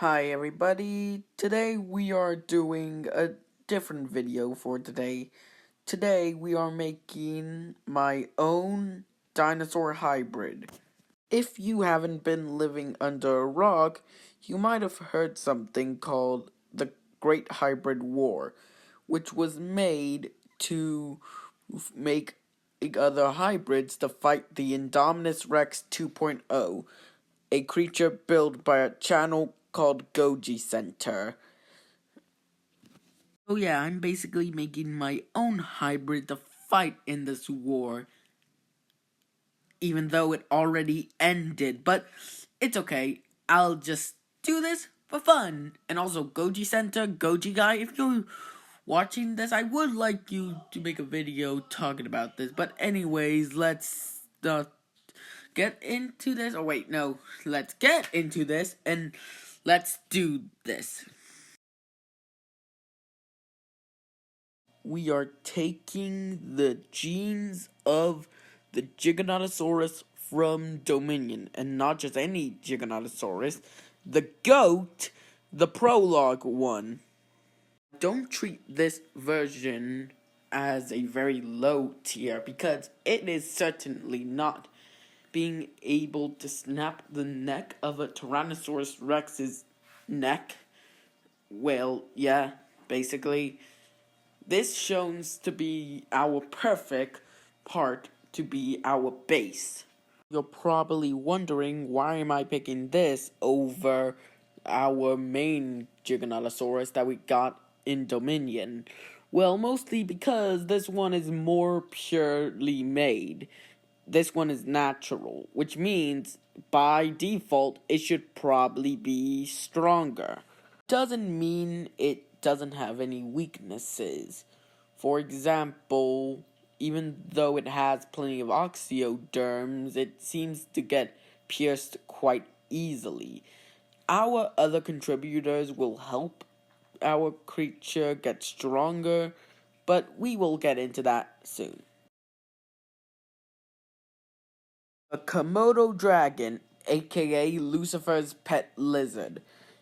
Hi everybody, today we are doing a different video for today. Today we are making my own dinosaur hybrid. If you haven't been living under a rock, you might have heard something called the Great Hybrid War, which was made to make other hybrids to fight the Indominus Rex 2.0, a creature built by a channel called Goji Center. Oh yeah, I'm basically making my own hybrid to fight in this war, even though it already ended, but it's okay. I'll just do this for fun. And also, Goji Center, Goji Guy, if you're watching this, I would like you to make a video talking about this. But anyways, let's get into this. Oh wait, no. Let's get into this and let's do this. We are taking the genes of the Giganotosaurus from Dominion, and not just any Giganotosaurus, the GOAT, the prologue one. Don't treat this version as a very low tier, because it is certainly not. Being able to snap the neck of a Tyrannosaurus Rex's neck, well, yeah, basically. This shows to be our perfect part to be our base. You're probably wondering, why am I picking this over our main Giganotosaurus that we got in Dominion? Well, mostly because this one is more purely made. This one is natural, which means by default it should probably be stronger. Doesn't mean it doesn't have any weaknesses. For example, even though it has plenty of oxioderms, it seems to get pierced quite easily. Our other contributors will help our creature get stronger, but we will get into that soon. A Komodo dragon, aka Lucifer's pet lizard.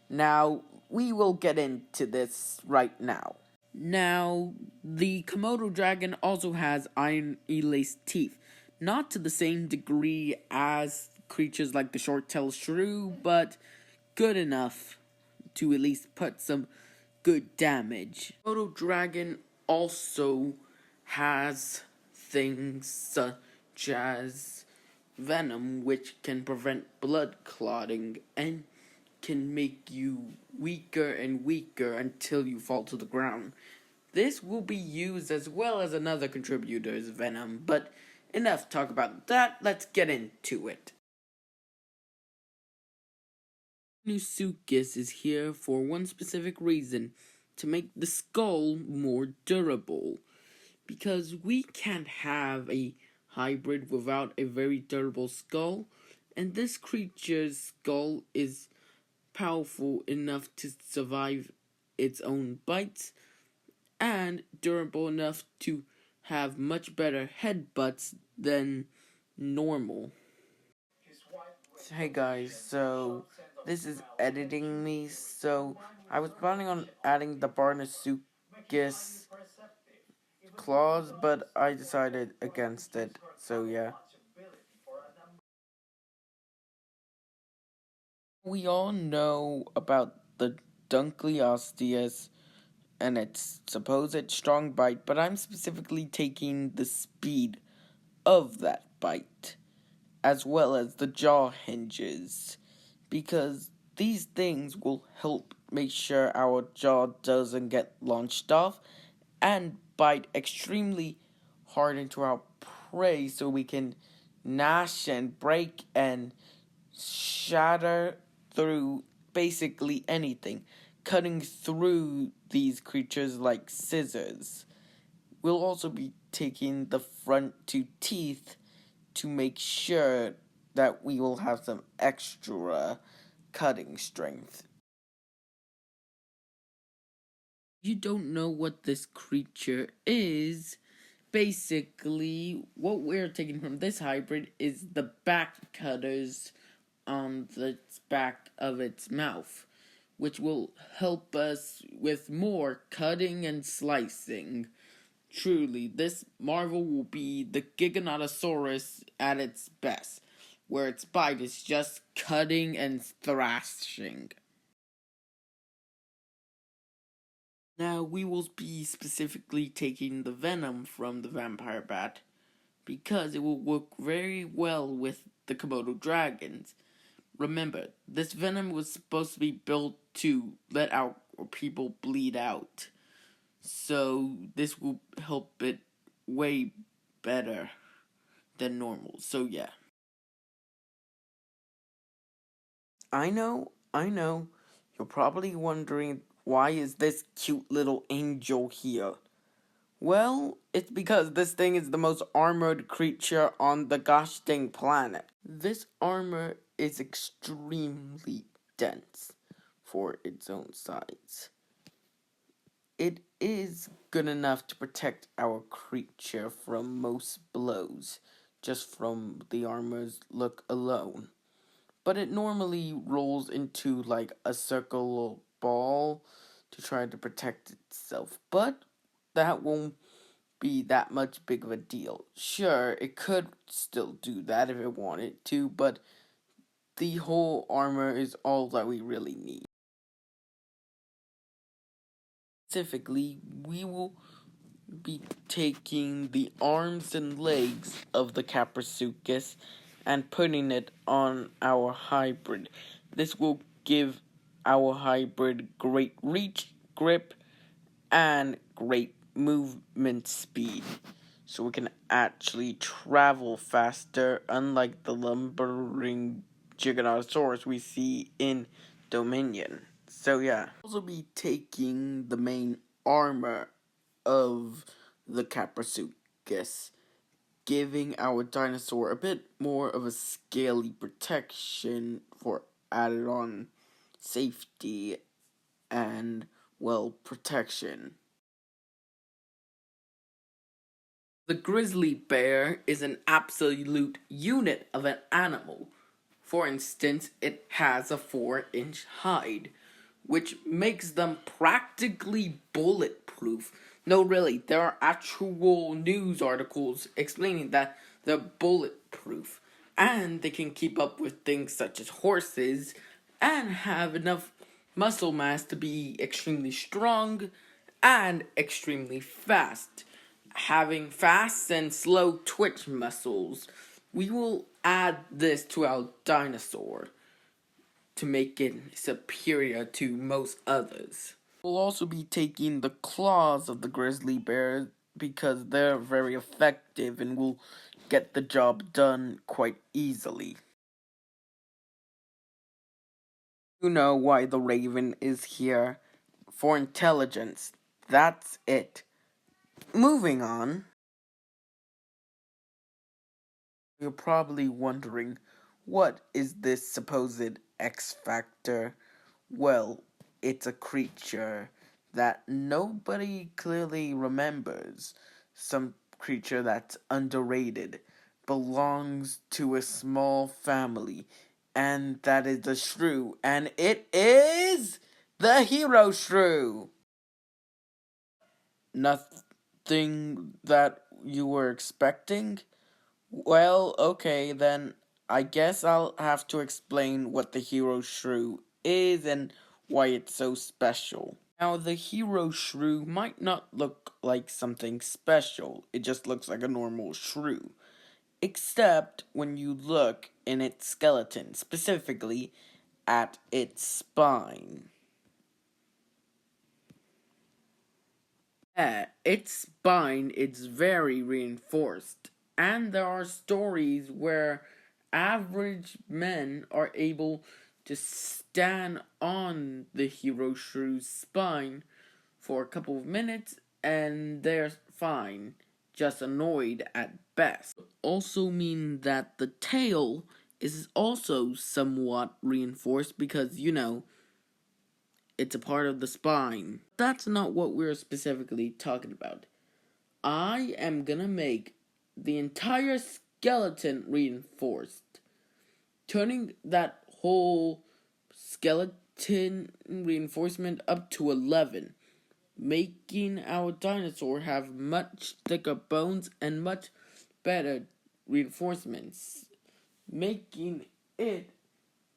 Now, we will get into this right now. Now, the Komodo dragon also has iron-laced teeth. Not to the same degree as creatures like the short-tailed shrew, but good enough to at least put some good damage. Komodo dragon also has things such as venom, which can prevent blood clotting and can make you weaker and weaker until you fall to the ground. This will be used as well as another contributor's venom, but enough talk about that, let's get into it. Nusuchus is here for one specific reason, to make the skull more durable. Because we can't have a hybrid without a very durable skull, and this creature's skull is powerful enough to survive its own bites, and durable enough to have much better headbutts than normal. Hey guys, so this is editing me, so I was planning on adding the Barnasuchus clause, but I decided against it, so yeah. We all know about the Dunkleosteus and its supposed strong bite, but I'm specifically taking the speed of that bite, as well as the jaw hinges, because these things will help make sure our jaw doesn't get launched off and bite extremely hard into our prey so we can gnash and break and shatter through basically anything, cutting through these creatures like scissors. We'll also be taking the front two teeth to make sure that we will have some extra cutting strength. You don't know what this creature is. Basically, what we're taking from this hybrid is the back cutters on the back of its mouth, which will help us with more cutting and slicing. Truly, this marvel will be the Giganotosaurus at its best, where its bite is just cutting and thrashing. Now, we will be specifically taking the venom from the vampire bat because it will work very well with the Komodo dragons. Remember, this venom was supposed to be built to let our people bleed out. So this will help it way better than normal. So yeah. I know. You're probably wondering, why is this cute little angel here? Well, it's because this thing is the most armored creature on the gosh dang planet. This armor is extremely dense for its own size. It is good enough to protect our creature from most blows, just from the armor's look alone. But it normally rolls into like a circle ball to try to protect itself. But that won't be that much big of a deal. Sure, it could still do that if it wanted to, but the whole armor is all that we really need. Specifically, we will be taking the arms and legs of the Caprasuchus and putting it on our hybrid. This will give our hybrid great reach, grip, and great movement speed. So we can actually travel faster, unlike the lumbering Giganotosaurus we see in Dominion. So yeah. We'll also be taking the main armor of the Caprasuchus, giving our dinosaur a bit more of a scaly protection for added on safety and, well, protection. The grizzly bear is an absolute unit of an animal. For instance, it has a 4-inch hide, which makes them practically bulletproof. No, really, there are actual news articles explaining that they're bulletproof, and they can keep up with things such as horses, and have enough muscle mass to be extremely strong and extremely fast. Having fast and slow twitch muscles, we will add this to our dinosaur to make it superior to most others. We'll also be taking the claws of the grizzly bear because they're very effective and will get the job done quite easily. You know why the raven is here. For intelligence. That's it. Moving on. You're probably wondering, what is this supposed X Factor? Well, it's a creature that nobody clearly remembers. Some creature that's underrated, belongs to a small family, and that is the shrew, and it is the hero shrew. Nothing that you were expecting? Well, okay, then I guess I'll have to explain what the hero shrew is and why it's so special. Now, the hero shrew might not look like something special, it just looks like a normal shrew. Except when you look in its skeleton, specifically at its spine. Its spine is very reinforced, and there are stories where average men are able to stand on the hero shrew's spine for a couple of minutes and they're fine, just annoyed at best. Also mean that the tail is also somewhat reinforced because, it's a part of the spine. That's not what we're specifically talking about. I am gonna make the entire skeleton reinforced, turning that whole skeleton 10 reinforcement up to 11, making our dinosaur have much thicker bones and much better reinforcements, making it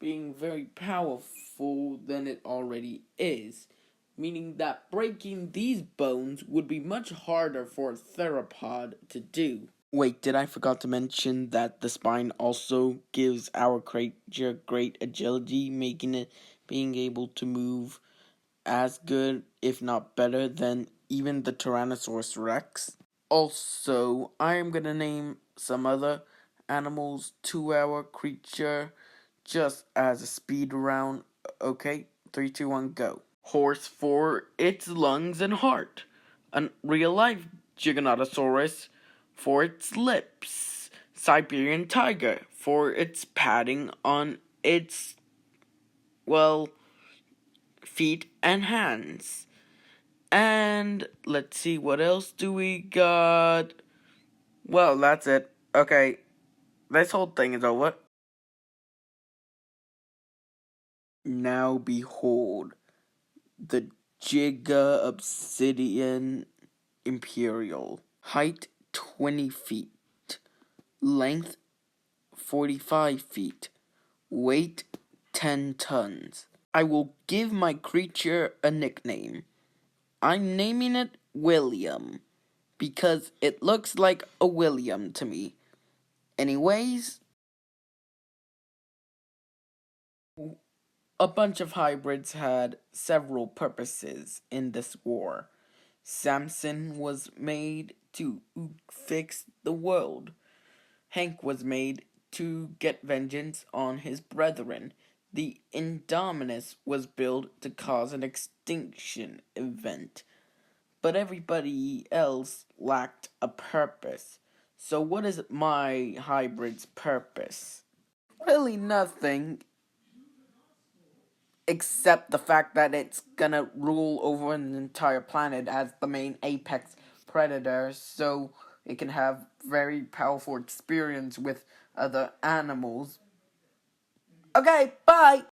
being very powerful than it already is, meaning that breaking these bones would be much harder for a theropod to do. Wait, did I forgot to mention that the spine also gives our creature great agility, making it being able to move as good, if not better, than even the Tyrannosaurus Rex? Also, I am gonna name some other animals to our creature just as a speed round. Okay, 3, 2, 1, go. Horse for its lungs and heart. A real life Giganotosaurus for its lips. Siberian tiger for its padding on its, well, feet and hands. And let's see, what else do we got? Well, that's it. Okay, this whole thing is over. Now behold, the Giga Obsidian Imperial. Height 20 feet. Length 45 feet. Weight 10 tons. I will give my creature a nickname. I'm naming it William, because it looks like a William to me. Anyways, a bunch of hybrids had several purposes in this war. Samson was made to fix the world. Hank was made to get vengeance on his brethren. The Indominus was built to cause an extinction event. But everybody else lacked a purpose. So what is my hybrid's purpose? Really nothing, except the fact that it's gonna rule over an entire planet as the main apex predator, so it can have very powerful experience with other animals. Okay, bye!